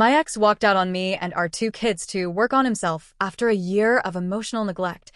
My ex walked out on me and our two kids to work on himself after a year of emotional neglect.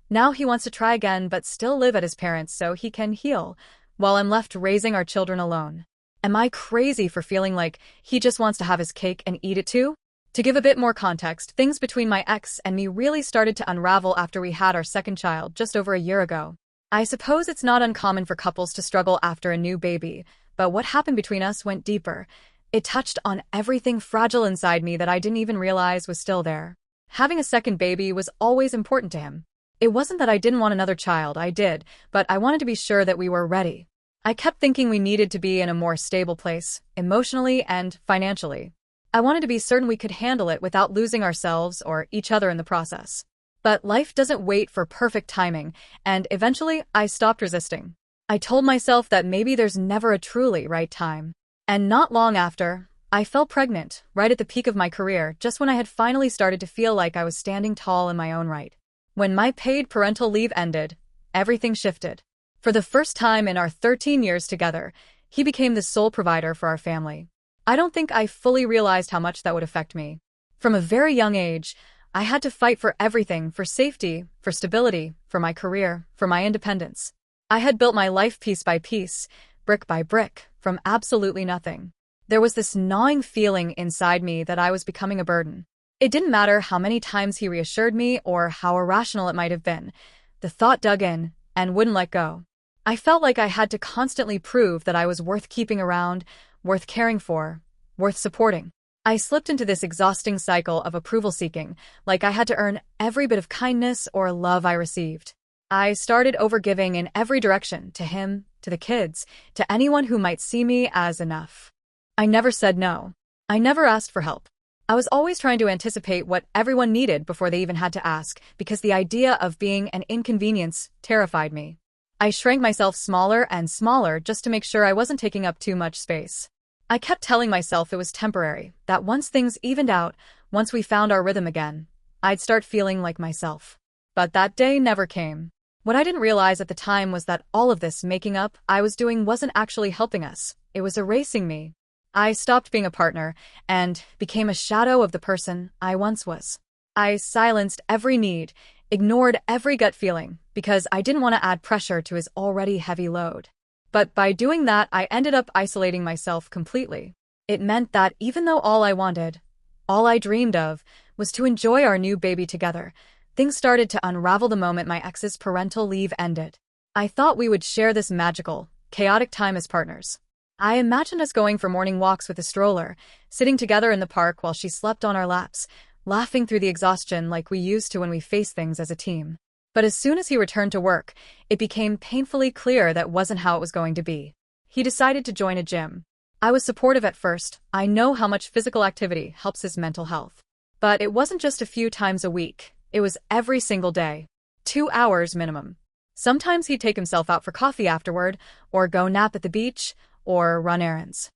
Now he wants to try again but still live at his parents' so he can heal, while I'm left raising our children alone. Am I crazy for feeling like he just wants to have his cake and eat it too? To give a bit more context, things between my ex and me really started to unravel after we had our second child just over a year ago. I suppose it's not uncommon for couples to struggle after a new baby, but what happened between us went deeper. It touched on everything fragile inside me that I didn't even realize was still there. Having a second baby was always important to him. It wasn't that I didn't want another child, I did, but I wanted to be sure that we were ready. I kept thinking we needed to be in a more stable place, emotionally and financially. I wanted to be certain we could handle it without losing ourselves or each other in the process. But life doesn't wait for perfect timing, and eventually I stopped resisting. I told myself that maybe there's never a truly right time. And not long after, I fell pregnant, right at the peak of my career, just when I had finally started to feel like I was standing tall in my own right. When my paid parental leave ended, everything shifted. For the first time in our 13 years together, he became the sole provider for our family. I don't think I fully realized how much that would affect me. From a very young age, I had to fight for everything, for safety, for stability, for my career, for my independence. I had built my life piece by piece, brick by brick, from absolutely nothing. There was this gnawing feeling inside me that I was becoming a burden. It didn't matter how many times he reassured me or how irrational it might have been. The thought dug in and wouldn't let go. I felt like I had to constantly prove that I was worth keeping around, worth caring for, worth supporting. I slipped into this exhausting cycle of approval seeking, like I had to earn every bit of kindness or love I received. I started overgiving in every direction, to him, to the kids, to anyone who might see me as enough. I never said no. I never asked for help. I was always trying to anticipate what everyone needed before they even had to ask, because the idea of being an inconvenience terrified me. I shrank myself smaller and smaller just to make sure I wasn't taking up too much space. I kept telling myself it was temporary, that once things evened out, once we found our rhythm again, I'd start feeling like myself. But that day never came. What I didn't realize at the time was that all of this making up I was doing wasn't actually helping us. It was erasing me. I stopped being a partner and became a shadow of the person I once was. I silenced every need, ignored every gut feeling, because I didn't want to add pressure to his already heavy load. But by doing that, I ended up isolating myself completely. It meant that even though all I wanted, all I dreamed of, was to enjoy our new baby together, things started to unravel the moment my ex's parental leave ended. I thought we would share this magical, chaotic time as partners. I imagined us going for morning walks with a stroller, sitting together in the park while she slept on our laps, laughing through the exhaustion like we used to when we faced things as a team. But as soon as he returned to work, it became painfully clear that wasn't how it was going to be. He decided to join a gym. I was supportive at first. I know how much physical activity helps his mental health. But it wasn't just a few times a week. It was every single day. 2 hours minimum. Sometimes he'd take himself out for coffee afterward, or go nap at the beach, or run errands.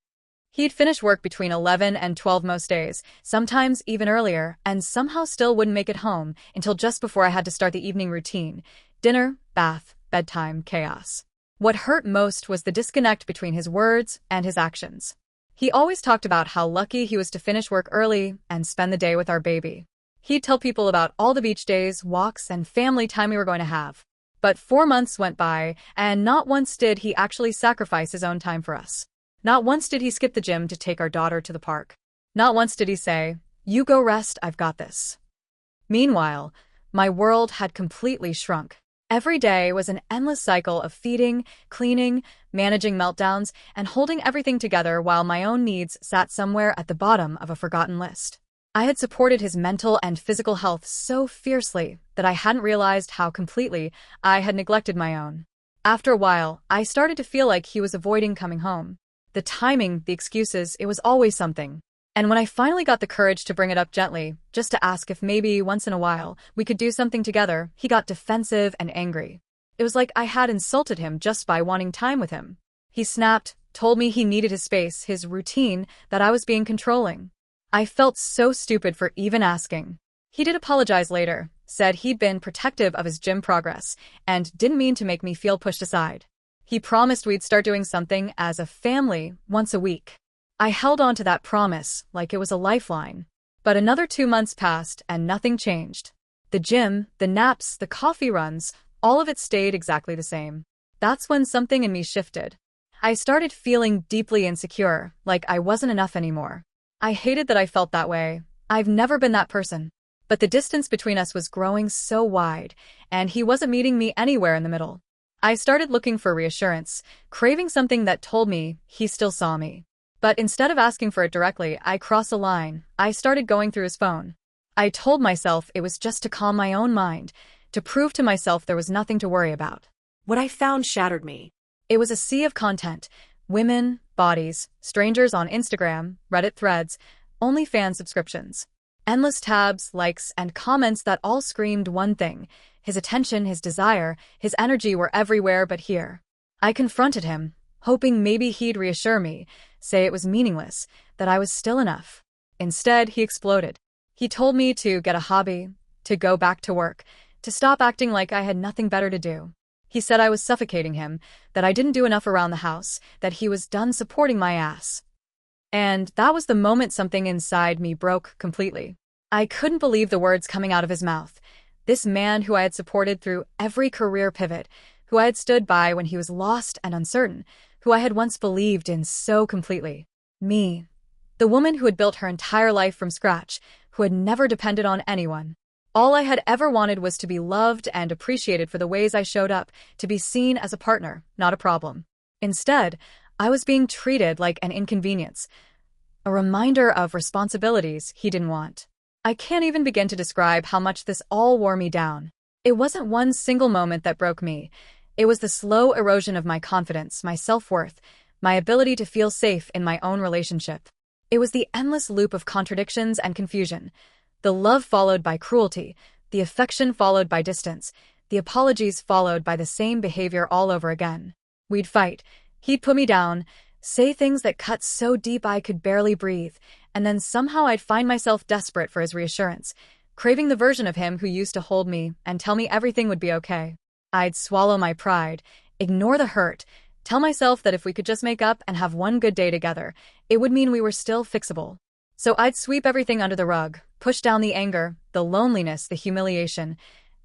He'd finish work between 11 and 12 most days, sometimes even earlier, and somehow still wouldn't make it home until just before I had to start the evening routine. Dinner, bath, bedtime, chaos. What hurt most was the disconnect between his words and his actions. He always talked about how lucky he was to finish work early and spend the day with our baby. He'd tell people about all the beach days, walks, and family time we were going to have. But 4 months went by, and not once did he actually sacrifice his own time for us. Not once did he skip the gym to take our daughter to the park. Not once did he say, "You go rest, I've got this." Meanwhile, my world had completely shrunk. Every day was an endless cycle of feeding, cleaning, managing meltdowns, and holding everything together while my own needs sat somewhere at the bottom of a forgotten list. I had supported his mental and physical health so fiercely that I hadn't realized how completely I had neglected my own. After a while, I started to feel like he was avoiding coming home. The timing, the excuses, it was always something. And when I finally got the courage to bring it up gently, just to ask if maybe once in a while we could do something together, he got defensive and angry. It was like I had insulted him just by wanting time with him. He snapped, told me he needed his space, his routine, that I was being controlling. I felt so stupid for even asking. He did apologize later, said he'd been protective of his gym progress, and didn't mean to make me feel pushed aside. He promised we'd start doing something as a family once a week. I held on to that promise like it was a lifeline. But another 2 months passed and nothing changed. The gym, the naps, the coffee runs, all of it stayed exactly the same. That's when something in me shifted. I started feeling deeply insecure, like I wasn't enough anymore. I hated that I felt that way. I've never been that person. But the distance between us was growing so wide, and he wasn't meeting me anywhere in the middle. I started looking for reassurance, craving something that told me he still saw me. But instead of asking for it directly, I crossed a line. I started going through his phone. I told myself it was just to calm my own mind, to prove to myself there was nothing to worry about. What I found shattered me. It was a sea of content: women, bodies, strangers on Instagram, Reddit threads, OnlyFans subscriptions. Endless tabs, likes, and comments that all screamed one thing: his attention, his desire, his energy were everywhere but here. I confronted him, hoping maybe he'd reassure me, say it was meaningless, that I was still enough. Instead, he exploded. He told me to get a hobby, to go back to work, to stop acting like I had nothing better to do. He said I was suffocating him, that I didn't do enough around the house, that he was done supporting my ass. And that was the moment something inside me broke completely. I couldn't believe the words coming out of his mouth. This man who I had supported through every career pivot, who I had stood by when he was lost and uncertain, who I had once believed in so completely. Me. The woman who had built her entire life from scratch, who had never depended on anyone. All I had ever wanted was to be loved and appreciated for the ways I showed up, to be seen as a partner, not a problem. Instead, I was being treated like an inconvenience, a reminder of responsibilities he didn't want. I can't even begin to describe how much this all wore me down. It wasn't one single moment that broke me. It was the slow erosion of my confidence, my self-worth, my ability to feel safe in my own relationship. It was the endless loop of contradictions and confusion. The love followed by cruelty, the affection followed by distance, the apologies followed by the same behavior all over again. We'd fight. He'd put me down, say things that cut so deep I could barely breathe, and then somehow I'd find myself desperate for his reassurance, craving the version of him who used to hold me and tell me everything would be okay. I'd swallow my pride, ignore the hurt, tell myself that if we could just make up and have one good day together, it would mean we were still fixable. So I'd sweep everything under the rug, push down the anger, the loneliness, the humiliation,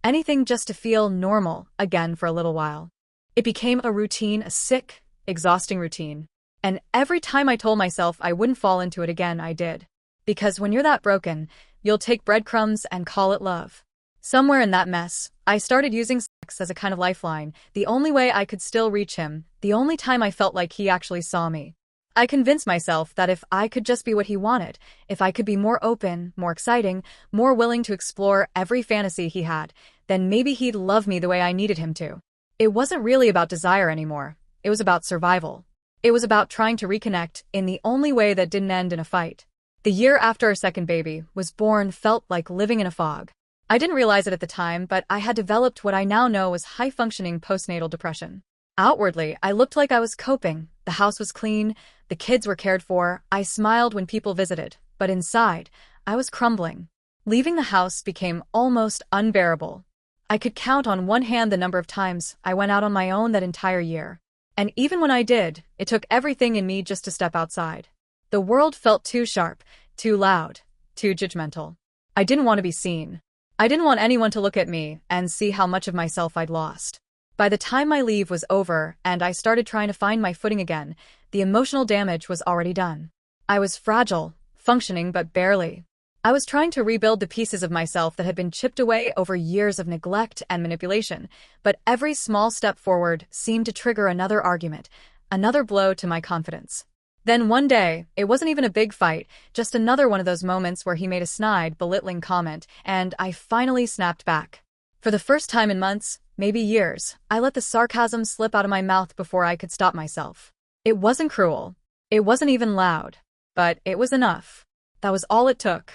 anything just to feel normal again for a little while. It became a routine, a sick, exhausting routine. And every time I told myself I wouldn't fall into it again, I did. Because when you're that broken, you'll take breadcrumbs and call it love. Somewhere in that mess, I started using sex as a kind of lifeline, the only way I could still reach him, the only time I felt like he actually saw me. I convinced myself that if I could just be what he wanted, if I could be more open, more exciting, more willing to explore every fantasy he had, then maybe he'd love me the way I needed him to. It wasn't really about desire anymore. It was about survival. It was about trying to reconnect in the only way that didn't end in a fight. The year after our second baby was born felt like living in a fog. I didn't realize it at the time, but I had developed what I now know as high-functioning postnatal depression. Outwardly, I looked like I was coping. The house was clean, the kids were cared for, I smiled when people visited, but inside, I was crumbling. Leaving the house became almost unbearable. I could count on one hand the number of times I went out on my own that entire year. And even when I did, it took everything in me just to step outside. The world felt too sharp, too loud, too judgmental. I didn't want to be seen. I didn't want anyone to look at me and see how much of myself I'd lost. By the time my leave was over and I started trying to find my footing again, the emotional damage was already done. I was fragile, functioning but barely. I was trying to rebuild the pieces of myself that had been chipped away over years of neglect and manipulation, but every small step forward seemed to trigger another argument, another blow to my confidence. Then one day, it wasn't even a big fight, just another one of those moments where he made a snide, belittling comment, and I finally snapped back. For the first time in months, maybe years, I let the sarcasm slip out of my mouth before I could stop myself. It wasn't cruel. It wasn't even loud. But it was enough. That was all it took.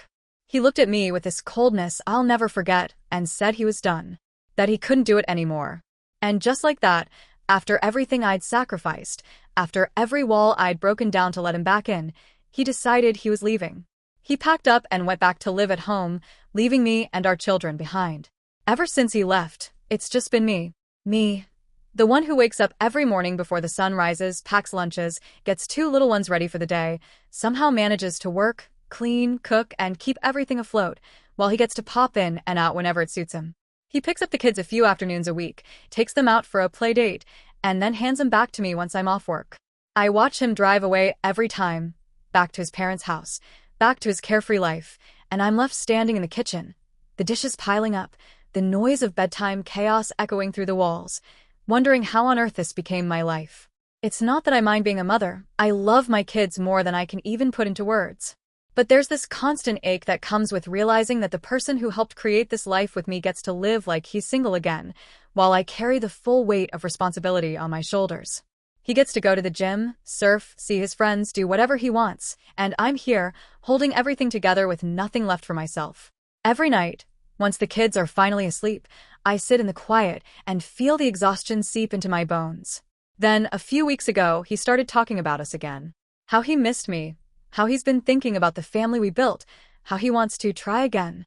He looked at me with this coldness I'll never forget and said he was done. That he couldn't do it anymore. And just like that, after everything I'd sacrificed, after every wall I'd broken down to let him back in, he decided he was leaving. He packed up and went back to live at home, leaving me and our children behind. Ever since he left, it's just been me, The one who wakes up every morning before the sun rises, packs lunches, gets two little ones ready for the day, somehow manages to work, clean, cook, and keep everything afloat, while he gets to pop in and out whenever it suits him. He picks up the kids a few afternoons a week, takes them out for a play date, and then hands them back to me once I'm off work. I watch him drive away every time, back to his parents' house, back to his carefree life, and I'm left standing in the kitchen, the dishes piling up, the noise of bedtime chaos echoing through the walls, wondering how on earth this became my life. It's not that I mind being a mother. I love my kids more than I can even put into words. But there's this constant ache that comes with realizing that the person who helped create this life with me gets to live like he's single again, while I carry the full weight of responsibility on my shoulders. He gets to go to the gym, surf, see his friends, do whatever he wants, and I'm here, holding everything together with nothing left for myself. Every night, once the kids are finally asleep, I sit in the quiet and feel the exhaustion seep into my bones. Then, a few weeks ago, he started talking about us again. How he missed me, how he's been thinking about the family we built, how he wants to try again.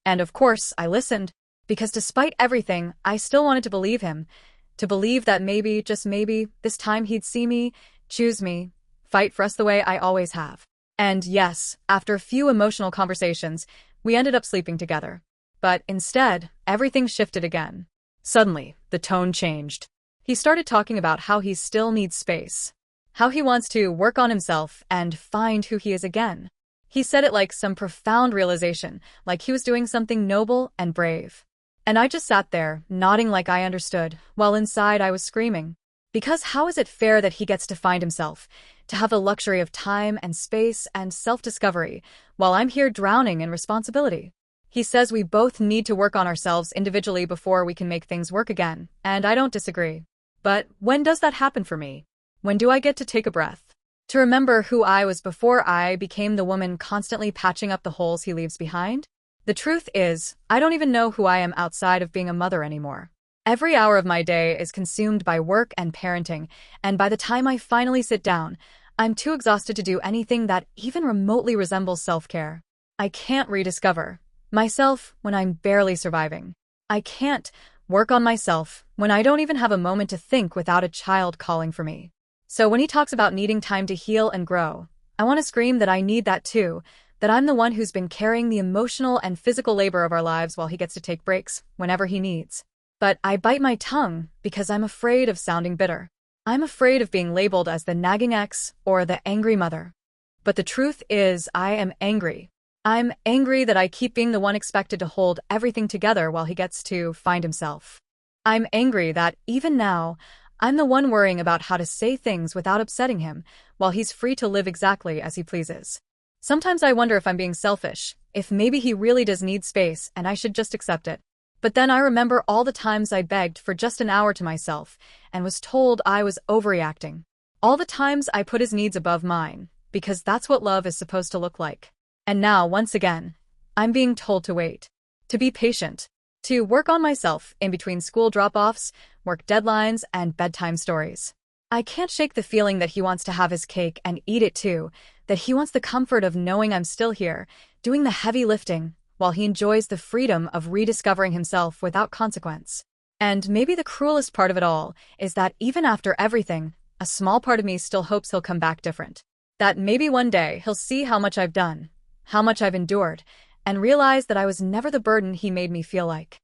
And of course, I listened, because despite everything, I still wanted to believe him, to believe that maybe, just maybe, this time he'd see me, choose me, fight for us the way I always have. And yes, after a few emotional conversations, we ended up sleeping together. But instead, everything shifted again. Suddenly, the tone changed. He started talking about how he still needs space, how he wants to work on himself and find who he is again. He said it like some profound realization, like he was doing something noble and brave. And I just sat there, nodding like I understood, while inside I was screaming. Because how is it fair that he gets to find himself, to have the luxury of time and space and self-discovery, while I'm here drowning in responsibility? He says we both need to work on ourselves individually before we can make things work again, and I don't disagree. But when does that happen for me? When do I get to take a breath? To remember who I was before I became the woman constantly patching up the holes he leaves behind? The truth is, I don't even know who I am outside of being a mother anymore. Every hour of my day is consumed by work and parenting, and by the time I finally sit down, I'm too exhausted to do anything that even remotely resembles self-care. I can't rediscover myself when I'm barely surviving. I can't work on myself when I don't even have a moment to think without a child calling for me. So when he talks about needing time to heal and grow, I want to scream that I need that too, that I'm the one who's been carrying the emotional and physical labor of our lives while he gets to take breaks whenever he needs. But I bite my tongue because I'm afraid of sounding bitter. I'm afraid of being labeled as the nagging ex or the angry mother. But the truth is, I am angry. I'm angry that I keep being the one expected to hold everything together while he gets to find himself. I'm angry that, even now, I'm the one worrying about how to say things without upsetting him, while he's free to live exactly as he pleases. Sometimes I wonder if I'm being selfish, if maybe he really does need space and I should just accept it. But then I remember all the times I begged for just an hour to myself and was told I was overreacting. All the times I put his needs above mine, because that's what love is supposed to look like. And now, once again, I'm being told to wait, to be patient, to work on myself in between school drop-offs, work deadlines, and bedtime stories. I can't shake the feeling that he wants to have his cake and eat it too, that he wants the comfort of knowing I'm still here, doing the heavy lifting, while he enjoys the freedom of rediscovering himself without consequence. And maybe the cruelest part of it all is that even after everything, a small part of me still hopes he'll come back different. That maybe one day he'll see how much I've done, how much I've endured, and realize that I was never the burden he made me feel like.